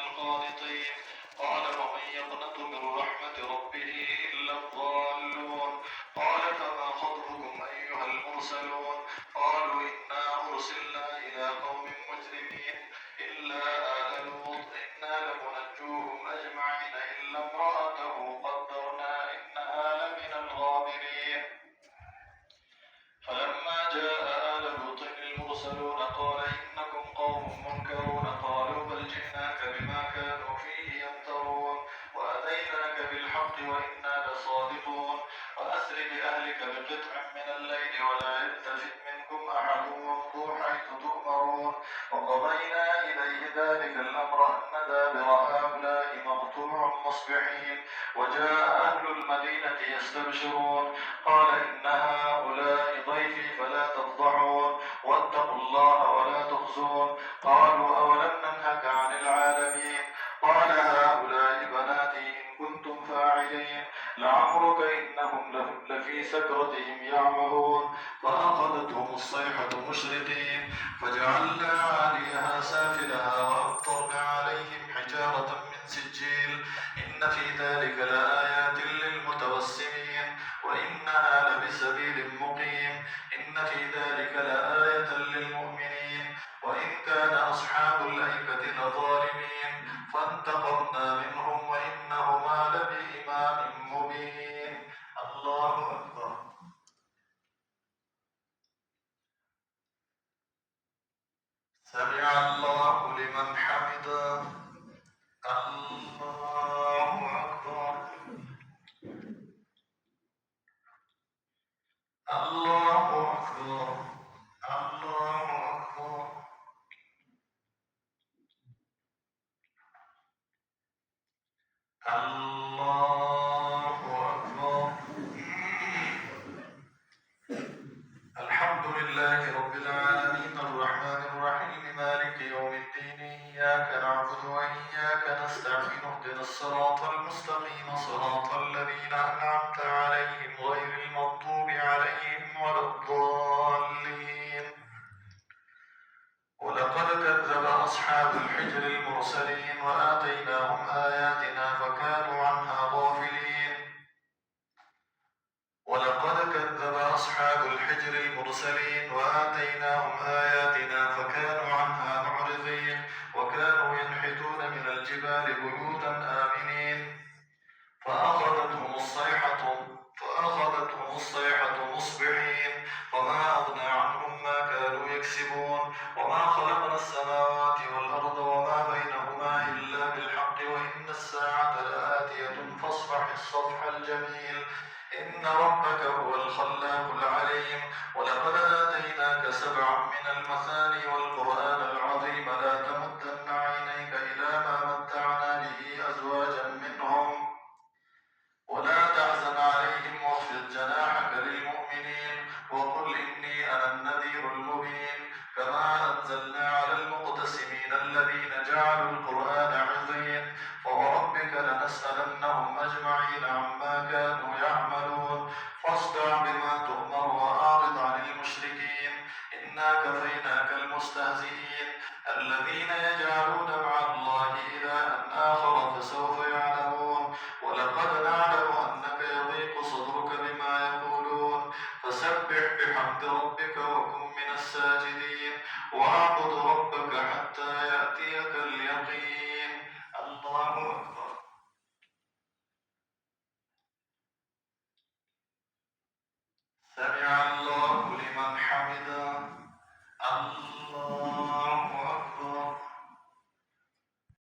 القانطين. قال ومن يقنط من رحمة ربه إلا الضالون. قال فما خطبكم أيها المرسلون؟ قالوا إنا أرسلنا إلى قوم مجرمين إلا آل لوط إنا لمنجوهم أجمعين إلا امرأته قدرنا إنها لمن الغابرين. فلما جاء آل لوط المرسلون قال إنكم قوم منكرون. قالوا بل جئناك بما كانوا فيه يمترون وأتيناك بالحق وإنا لصادقون. وأسر بأهلك بقطع من الليل ولا يلتفت منكم أحد وامضوا حيث تؤمرون. وقضينا إليه ذلك الأمر أن دابر هؤلاء مقطوع مصبحين. وجاء أهل المدينة يستبشرون قال إن هؤلاء ضيفي فلا تفضحون واتقوا الله ولا تخزون. قالوا أولم ننهك عن العالمين؟ قال هؤلاء بناتي إن كنتم فاعلين. لعمرك إنهم لفي سكرتهم يعمهون. فأخذتهم الصيحة مشرقين فجعلنا عاليها سافلها وأمطرنا عليهم حجارة من سجيل إن في ذلك لآيات للمتوسمين وإنها لبسبيل مقيم. إن في ذلك لآية للمؤمنين. وإن كان أصحاب الأيكة لظالمين فانتقمنا منهم وإنهما لبإمام مبين. الله أكبر. سمع الله لمن حمده. الله أكبر. الله أكبر. الله أكبر. الله أكبر. الحمد لله رب العالمين الرحمن الرحيم مالك يوم الدين إياك نعبد وإياك نستعين اهدنا الصراط المستقيم صراط الذين أنعمت عليهم غير المغضوب عليهم ولا الضالين. ولقد كذب أصحاب الحجر المرسلين وآتيناهم آياتنا فكانوا عنها غافلين. ولقد كذب أصحاب الحجر المرسلين وآتيناهم آياتنا فكانوا عنها معرضين. وكانوا ينحتون من الجبال بيوتا آمنين. فأخذتهم الصيحة مصبحين وما أغنى عنهم ما كانوا يكسبون. وما خلقنا السماوات والأرض وما بينهما إلا بالحق وإن الساعة لآتية فاصفح الصفح الجميل إن ربك هو الخلاق العليم. ولقد آتيناك 7 من المثاني والقرآن العظيم لا تمدن عينيك إلى ما متعنا به أزواجا منهم ولا تحزن عليهم واخفض جناحك للمؤمنين وقل إني أنا النذير المبين. كما أنزلنا على المقتسمين الذين جعلوا القرآن